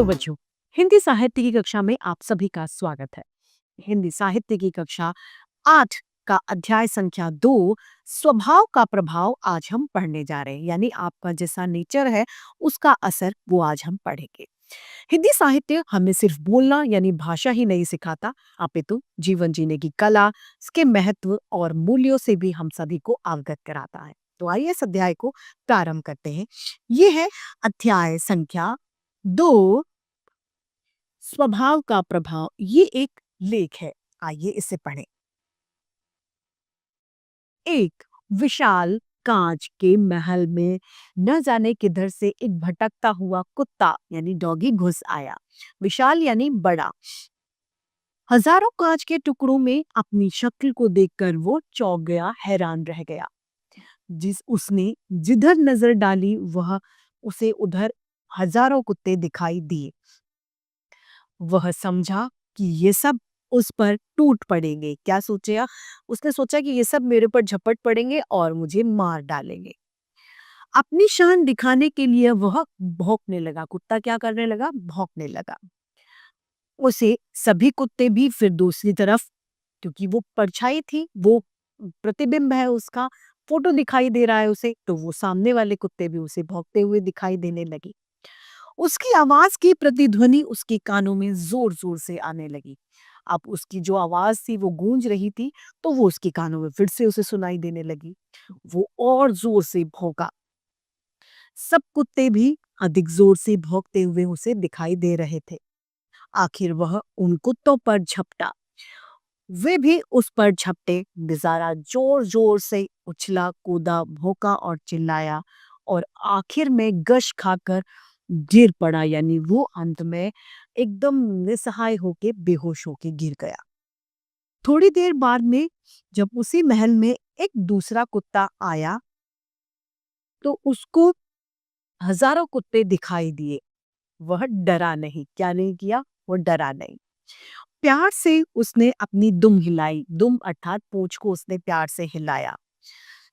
Hello बच्चों, हिंदी साहित्य की कक्षा में आप सभी का स्वागत है। हिंदी साहित्य की कक्षा 8 का अध्याय संख्या 2 स्वभाव का प्रभाव आज हम पढ़ने जा रहे हैं। यानी आपका जैसा नेचर है उसका असर वो आज हम पढ़ेंगे। हिंदी साहित्य हमें सिर्फ बोलना यानी भाषा ही नहीं सिखाता, अपितु जीवन जीने की कला, इसके महत्व और मूल्यों से भी हम सभी को अवगत कराता है। तो आइए इस अध्याय को प्रारंभ करते हैं। ये है अध्याय संख्या 2, स्वभाव का प्रभाव। ये एक लेख है, आइए इसे पढ़ें। एक विशाल कांच के महल में न जाने किधर से एक भटकता हुआ कुत्ता यानी डॉगी घुस आया। विशाल यानी बड़ा। हजारों कांच के टुकड़ों में अपनी शक्ल को देखकर वो चौंक गया, हैरान रह गया। उसने जिधर नजर डाली वह उसे उधर हजारों कुत्ते दिखाई दिए। वह समझा कि ये सब उस पर टूट पड़ेंगे। क्या सोचा? उसने सोचा कि ये सब मेरे पर झपट पड़ेंगे और मुझे मार डालेंगे। अपनी शान दिखाने के लिए वह भौंकने लगा। कुत्ता क्या करने लगा? भौंकने लगा। उसे सभी कुत्ते भी फिर दूसरी तरफ, क्योंकि वो परछाई थी, वो प्रतिबिंब है उसका, फोटो दिखाई दे रहा है उसे, तो वो सामने वाले कुत्ते भी उसे भौंकते हुए दिखाई देने लगे। उसकी आवाज की प्रतिध्वनि उसके कानों में जोर जोर से आने लगी। अब उसकी जो आवाज थी वो गूंज रही थी, तो वो उसके कानों में फिर से उसे सुनाई देने लगी। वो और जोर से भौंका। सब कुत्ते भी अधिक जोर से भौंकते हुए उसे दिखाई दे रहे थे। आखिर वह उन कुत्तों पर झपटा। वे भी उस पर झपटे। बेचारा जोर जोर से उछला, कूदा, भौंका और चिल्लाया और आखिर में गश खाकर गिर पड़ा। यानी वो अंत में एकदम निसहाय होके बेहोश होके गिर गया। थोड़ी देर बाद में जब उसी महल में एक दूसरा कुत्ता आया तो उसको हजारों कुत्ते दिखाई दिए। वह डरा नहीं। क्या नहीं किया? वो डरा नहीं। प्यार से उसने अपनी दुम हिलाई। दुम अर्थात पूंछ को उसने प्यार से हिलाया।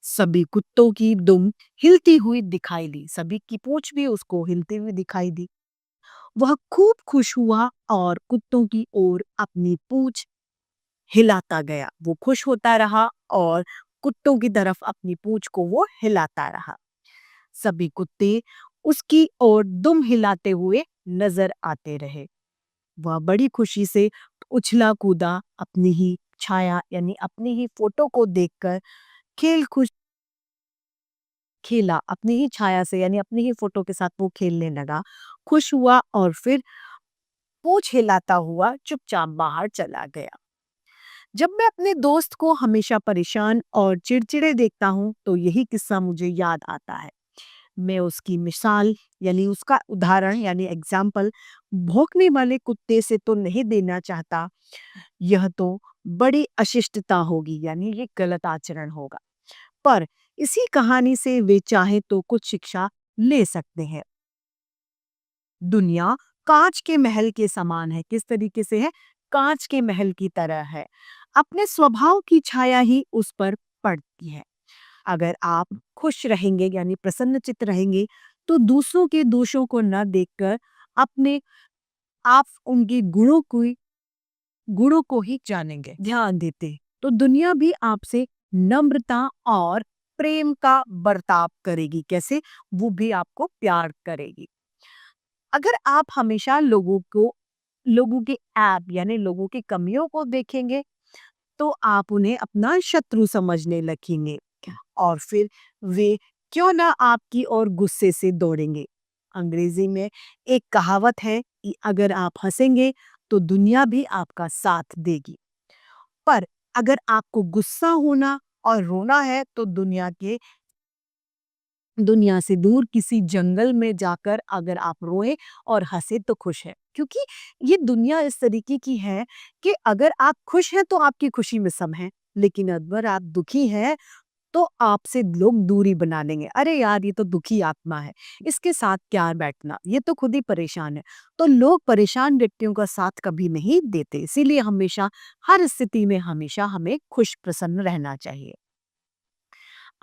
सभी कुत्तों की दुम हिलती हुई दिखाई दी। सभी की पूंछ भी उसको हिलती हुई दिखाई दी। वह खूब खुश हुआ और कुत्तों की ओर अपनी पूंछ हिलाता गया। वो खुश होता रहा और कुत्तों की तरफ अपनी पूंछ को वो हिलाता रहा। सभी कुत्ते उसकी ओर दुम हिलाते हुए नजर आते रहे। वह बड़ी खुशी से उछला कूदा, अपनी ही छाया यानी अपनी ही फोटो को देखकर खेल खुश खेला। अपनी ही छाया से यानी अपनी ही फोटो के साथ वो खेलने लगा, खुश हुआ और फिर पूंछ हिलाता हुआ चुपचाप बाहर चला गया। जब मैं अपने दोस्त को हमेशा परेशान और चिड़चिड़े देखता हूँ तो यही किस्सा मुझे याद आता है। मैं उसकी मिसाल यानी उसका उदाहरण यानी एग्जाम्पल भौंकने वाले कुत्ते से तो नहीं देना चाहता। यह तो बड़ी अशिष्टता होगी, यानी ये गलत आचरण होगा। पर इसी कहानी से वे चाहे तो कुछ शिक्षा ले सकते हैं। दुनिया कांच के महल के समान है। किस तरीके से है? कांच के महल की तरह है। अपने स्वभाव की छाया ही उस पर पड़ती है। अगर आप खुश रहेंगे यानी प्रसन्नचित्त रहेंगे तो दूसरों के दोषों को न देखकर अपने आप उनके गुणों को ही जानेंगे, ध्यान देते, तो दुनिया भी आपसे नम्रता और प्रेम का बर्ताव करेगी। कैसे? वो भी आपको प्यार करेगी। अगर आप हमेशा लोगों के ऐप यानी लोगों की कमियों को देखेंगे तो आप उन्हें अपना शत्रु समझने लगेंगे और फिर वे क्यों ना आपकी ओर गुस्से से दौड़ेंगे। अंग्रेजी में एक कहावत है कि अगर आप हंसेंगे तो दुनिया भी आपका साथ देगी, पर अगर आपको गुस्सा होना और रोना है तो दुनिया से दूर किसी जंगल में जाकर अगर आप रोए और हंसे तो खुश है। क्योंकि ये दुनिया इस तरीके की है कि अगर आप खुश हैं तो आपकी खुशी में सब हैं, लेकिन अगर आप दुखी हैं तो आपसे लोग दूरी बना लेंगे। अरे यार, ये तो दुखी आत्मा है, इसके साथ क्या बैठना, ये तो खुद ही परेशान है। तो लोग परेशान व्यक्तियों का साथ कभी नहीं देते। इसीलिए हमेशा हर स्थिति में हमेशा हमें खुश प्रसन्न रहना चाहिए।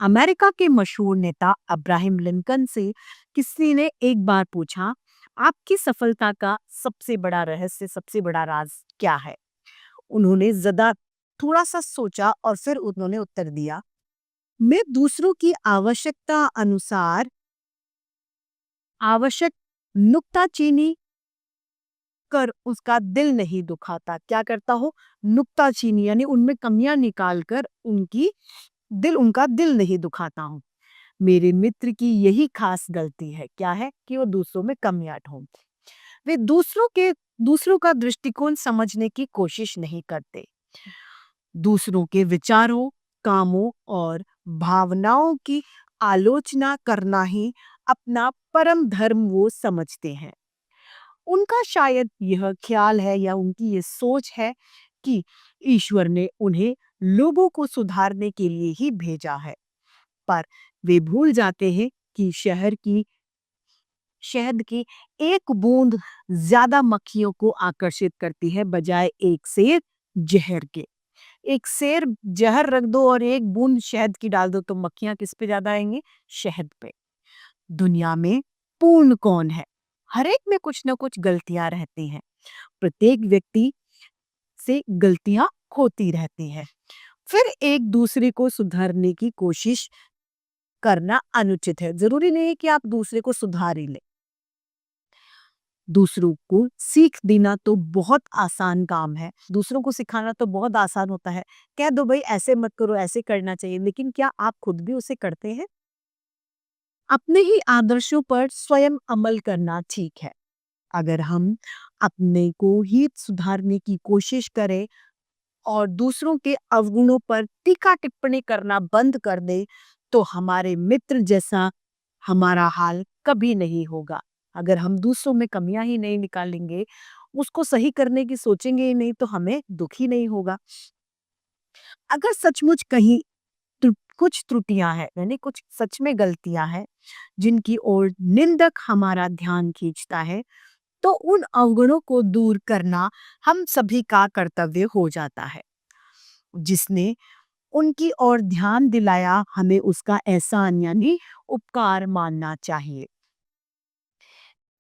अमेरिका के मशहूर नेता अब्राहम लिंकन से किसी ने एक बार पूछा, आपकी सफलता का सबसे बड़ा रहस्य, सबसे बड़ा राज क्या है? उन्होंने ज़रा थोड़ा-सा सोचा और फिर उन्होंने उत्तर दिया, मैं दूसरों की आवश्यकता अनुसार आवश्यक नुक्ताचीनी कर उसका दिल नहीं दुखाता। क्या करता हो? नुक्ताचीनी यानी उनमें कमियाँ निकाल कर उनका दिल नहीं दुखाता हूँ। मेरे मित्र की यही खास गलती है। क्या है? कि वो दूसरों में कमियाँ ढूँढते। वे दूसरों का दृष्टिकोण समझने की कोशिश नहीं करते। दूसरों के विचारों, कामों और भावनाओं की आलोचना करना ही अपना परम धर्म वो समझते हैं। उनका शायद यह ख्याल है या उनकी ये सोच है कि ईश्वर ने उन्हें लोगों को सुधारने के लिए ही भेजा है। पर वे भूल जाते हैं कि शहद की एक बूंद ज्यादा मक्खियों को आकर्षित करती है बजाय एक सेर जहर के। एक सेर जहर रख दो और एक बूंद शहद की डाल दो तो मक्खियां किस पे ज्यादा आएंगी? शहद पे। दुनिया में पूर्ण कौन है? हर एक में कुछ ना कुछ गलतियां रहती हैं। प्रत्येक व्यक्ति से गलतियां होती रहती हैं। फिर एक दूसरे को सुधारने की कोशिश करना अनुचित है। जरूरी नहीं है कि आप दूसरे को सुधार ही लें। दूसरों को सीख देना तो बहुत आसान काम है। दूसरों को सिखाना तो बहुत आसान होता है। कह दो भाई ऐसे मत करो, ऐसे करना चाहिए, लेकिन क्या आप खुद भी उसे करते हैं? अपने ही आदर्शों पर स्वयं अमल करना ठीक है। अगर हम अपने को ही सुधारने की कोशिश करें और दूसरों के अवगुणों पर टीका टिप्पणी करना बंद कर दें, तो हमारे मित्र जैसा हमारा हाल कभी नहीं होगा। अगर हम दूसरों में कमियां ही नहीं निकालेंगे, उसको सही करने की सोचेंगे ही नहीं, तो हमें दुख ही नहीं होगा। अगर सचमुच कहीं कुछ त्रुटियां हैं, यानी कुछ सच में गलतियां हैं जिनकी ओर निंदक हमारा ध्यान खींचता है, तो उन अवगुणों को दूर करना हम सभी का कर्तव्य हो जाता है। जिसने उनकी ओर ध्यान दिलाया, हमें उसका एहसान यानी उपकार मानना चाहिए।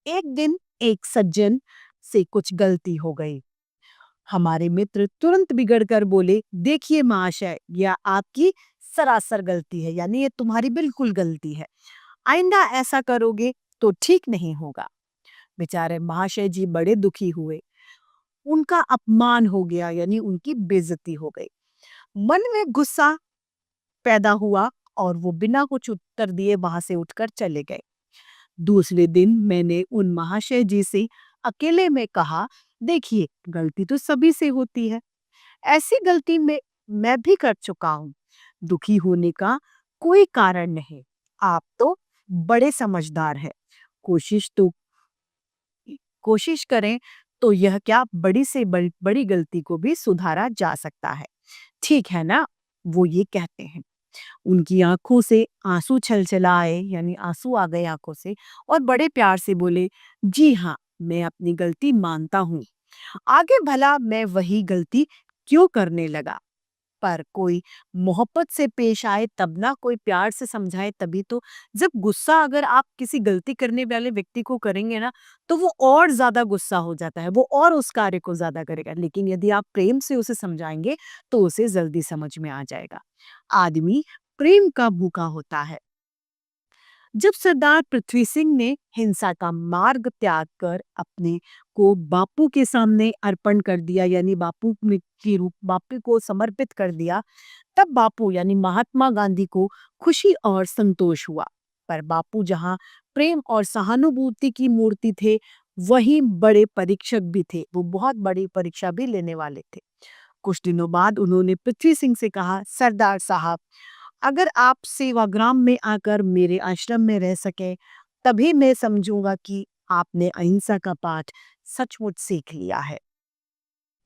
एक दिन एक सज्जन से कुछ गलती हो गई। हमारे मित्र तुरंत बिगड़कर बोले, देखिए महाशय, यह आपकी सरासर गलती है, यानी ये तुम्हारी बिल्कुल गलती है। आइंदा ऐसा करोगे तो ठीक नहीं होगा। बेचारे महाशय जी बड़े दुखी हुए। उनका अपमान हो गया, यानी उनकी बेइज्जती हो गई। मन में गुस्सा पैदा हुआ और वो बिना कुछ उत्तर दिए वहां से उठकर चले गए। दूसरे दिन मैंने उन महाशय जी से अकेले में कहा, देखिए गलती तो सभी से होती है। ऐसी गलती में मैं भी कर चुका हूँ। दुखी होने का कोई कारण नहीं। आप तो बड़े समझदार हैं। कोशिश तो कोशिश करें तो यह क्या बड़ी से बड़ी गलती को भी सुधारा जा सकता है। ठीक है ना? वो ये कहते हैं। उनकी आंखों से आंसू छलछला आए, यानी आंसू आ गए आंखों से, और बड़े प्यार से बोले, जी हाँ, मैं अपनी गलती मानता हूँ। आगे भला मैं वही गलती क्यों करने लगा? पर कोई मोहब्बत से पेश आए तब ना, कोई प्यार से समझाए तभी तो। जब गुस्सा अगर आप किसी गलती करने वाले व्यक्ति को करेंगे ना, तो वो और ज्यादा गुस्सा हो जाता है, वो और उस कार्य को ज्यादा करेगा। लेकिन यदि आप प्रेम से उसे समझाएंगे तो उसे जल्दी समझ में आ जाएगा। आदमी प्रेम का भूखा होता है। जब सरदार पृथ्वी सिंह ने हिंसा का मार्ग त्याग कर अपने को बापू के सामने अर्पण कर दिया, यानी बापू को समर्पित कर दिया, तब बापू यानी महात्मा गांधी को खुशी और संतोष हुआ। पर बापू जहां प्रेम और सहानुभूति की मूर्ति थे, वहीं बड़े परीक्षक भी थे। वो बहुत बड़ी परीक्षा भी लेने वाले थे। कुछ दिनों बाद उन्होंने पृथ्वी सिंह से कहा, सरदार साहब, अगर आप सेवाग्राम में आकर मेरे आश्रम में रह सके, तभी मैं समझूंगा कि आपने अहिंसा का पाठ सचमुच सीख लिया है।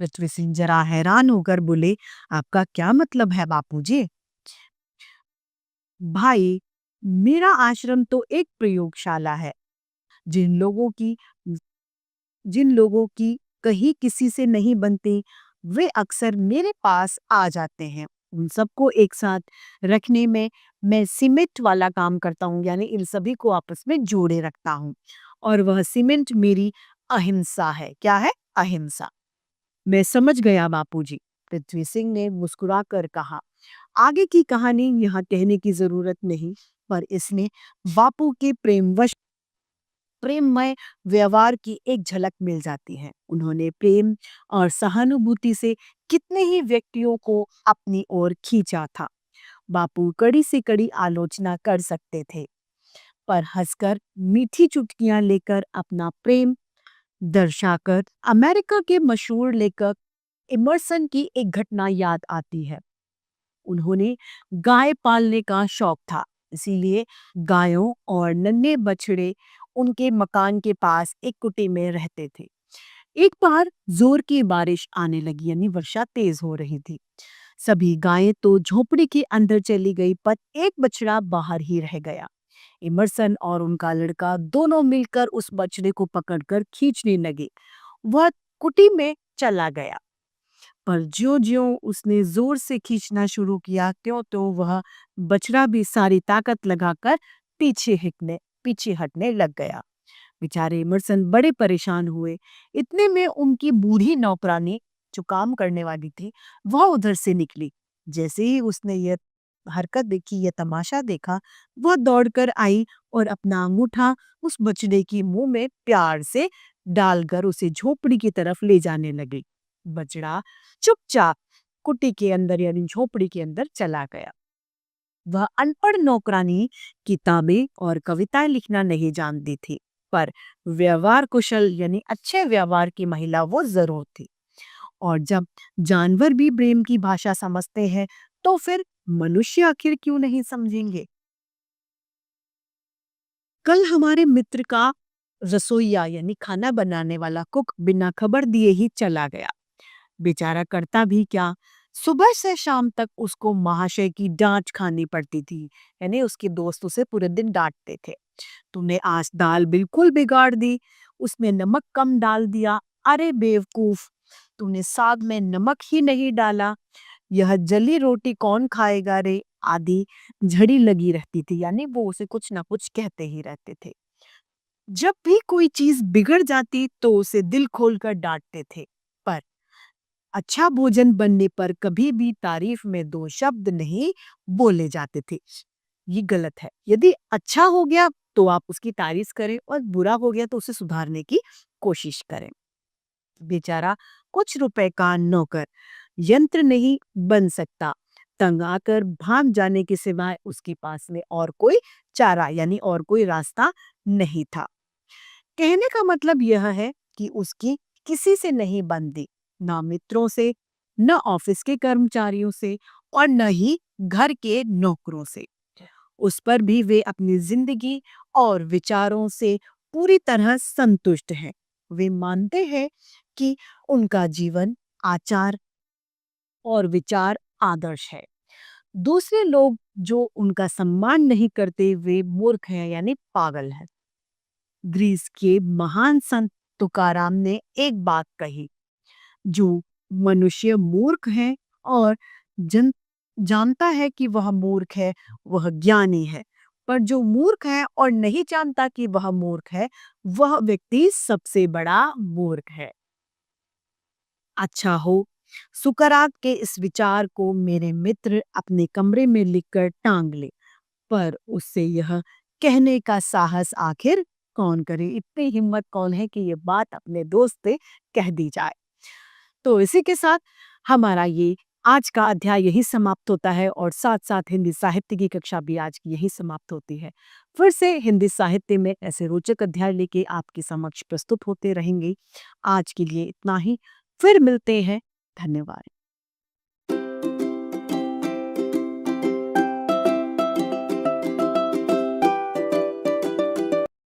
पृथ्वी सिंह जरा हैरान होकर बोले, आपका क्या मतलब है बापूजी? भाई, मेरा आश्रम तो एक प्रयोगशाला है। जिन लोगों की जिन लोगों की कहीं किसी से नहीं बनती, वे अक्सर मेरे पास आ जाते हैं। उन सबको एक साथ रखने में मैं सीमेंट वाला काम करता हूँ, यानी इन सभी को आपस में जोड़े रखता हूँ। और वह सीमेंट मेरी अहिंसा है। क्या है? अहिंसा। मैं समझ गया बापूजी, पृथ्वी सिंह ने मुस्कुराकर कहा। आगे की कहानी यहाँ कहने की जरूरत नहीं, पर इसमें बापू के प्रेममय व्यवहार की एक झलक मिल जाती है। उन्होंने प्रेम और सहानुभूति से कितने ही व्यक्तियों को अपनी ओर खींचा था। बापू कड़ी से कड़ी आलोचना कर सकते थे, पर हंसकर मीठी चुटकियां लेकर अपना प्रेम दर्शाकर अमेरिका के मशहूर लेखक इमर्सन की एक घटना याद आती है। उन्होंने गाय पालने का शौक था, इसीलिए गायों और नन्हे बछड़े उनके मकान के पास एक कुटी में रहते थे। एक बार जोर की बारिश आने लगी, यानी वर्षा तेज हो रही थी। सभी गायें तो झोपड़ी के अंदर चली गई, पर एक बछड़ा बाहर ही रह गया। इमर्सन और उनका लड़का दोनों मिलकर उस बछड़े को पकड़कर खींचने लगे। वह कुटी में चला गया, पर ज्यों-ज्यों उसने जोर से खींचना शुरू किया, त्यों-त्यों वह बछड़ा भी सारी ताकत लगाकर पीछे हटने लग गया। बेचारे इमर्सन बड़े परेशान हुए। इतने में उनकी बूढ़ी नौकरानी, जो काम करने वाली थी, वह उधर से निकली। जैसे ही उसने यह हरकत देखी, यह तमाशा देखा, वह दौड़कर आई और अपना अंगूठा उस बछड़े की मुंह में प्यार से डालकर उसे झोपड़ी की तरफ ले जाने लगी। बछड़ा चुपचाप कुटी के अंदर, यानी झोपड़ी के अंदर चला गया। वह अनपढ़ नौकरानी किताबें और कविताएं लिखना नहीं जानती थी, पर व्यवहार कुशल, यानी अच्छे व्यवहार की महिला वो जरूर थी। और जब जानवर भी प्रेम की भाषा समझते हैं, तो फिर मनुष्य आखिर क्यों नहीं समझेंगे? कल हमारे मित्र का रसोइया, यानी खाना बनाने वाला कुक, बिना खबर दिए ही चला गया। बेचारा करता भी क्या, सुबह से शाम तक उसको महाशय की डांट खानी पड़ती थी, यानी उसके दोस्त उसे पूरे दिन डांटते थे। तूने आज दाल बिल्कुल बिगाड़ दी, उसमें नमक कम डाल दिया, अरे बेवकूफ, तूने साग में नमक ही नहीं डाला, यह जली रोटी कौन खाएगा रे, आदि झड़ी लगी रहती थी। यानी वो उसे कुछ ना कुछ कहते ही रहते थे। जब भी कोई चीज बिगड़ जाती तो उसे दिल खोलकर डांटते थे, पर अच्छा भोजन बनने पर कभी भी तारीफ में दो शब्द नहीं बोले जाते थे। ये गलत है। यदि अच्छा हो गया तो आप उसकी तारीफ करें, और बुरा हो गया तो उसे सुधारने की कोशिश करें। बेचारा कुछ रुपए का नौकर यंत्र नहीं बन सकता। तंग आकर भाग जाने के सिवाय उसके पास में और कोई चारा, यानी और कोई रास्ता नहीं था। कहने का मतलब यह है कि उसकी किसी से नहीं बनती, ना मित्रों से, न ऑफिस के कर्मचारियों से, और न ही घर के नौकरों से। उस पर भी वे अपनी जिंदगी और विचारों से पूरी तरह संतुष्ट हैं। वे मानते हैं कि उनका जीवन, आचार और विचार आदर्श है। दूसरे लोग जो उनका सम्मान नहीं करते, वे मूर्ख हैं, यानी पागल हैं। ग्रीस के महान संत तुकाराम ने एक बात कही, जो मनुष्य मूर्ख है और जन जानता है कि वह मूर्ख है, वह ज्ञानी है। पर जो मूर्ख है और नहीं जानता कि वह मूर्ख है, वह व्यक्ति सबसे बड़ा मूर्ख है। अच्छा हो, सुकरात के इस विचार को मेरे मित्र अपने कमरे में लिखकर टांग ले, पर उससे यह कहने का साहस आखिर कौन करे? इतनी हिम्मत कौन है कि ये बात अपने दोस्त से कह दी जाए? तो इसी के साथ हमारा ये आज का अध्याय यही समाप्त होता है, और साथ साथ हिंदी साहित्य की कक्षा भी आज की यही समाप्त होती है। फिर से हिंदी साहित्य में ऐसे रोचक अध्याय लेके आपके समक्ष प्रस्तुत होते रहेंगे। आज के लिए इतना ही। फिर मिलते हैं। धन्यवाद।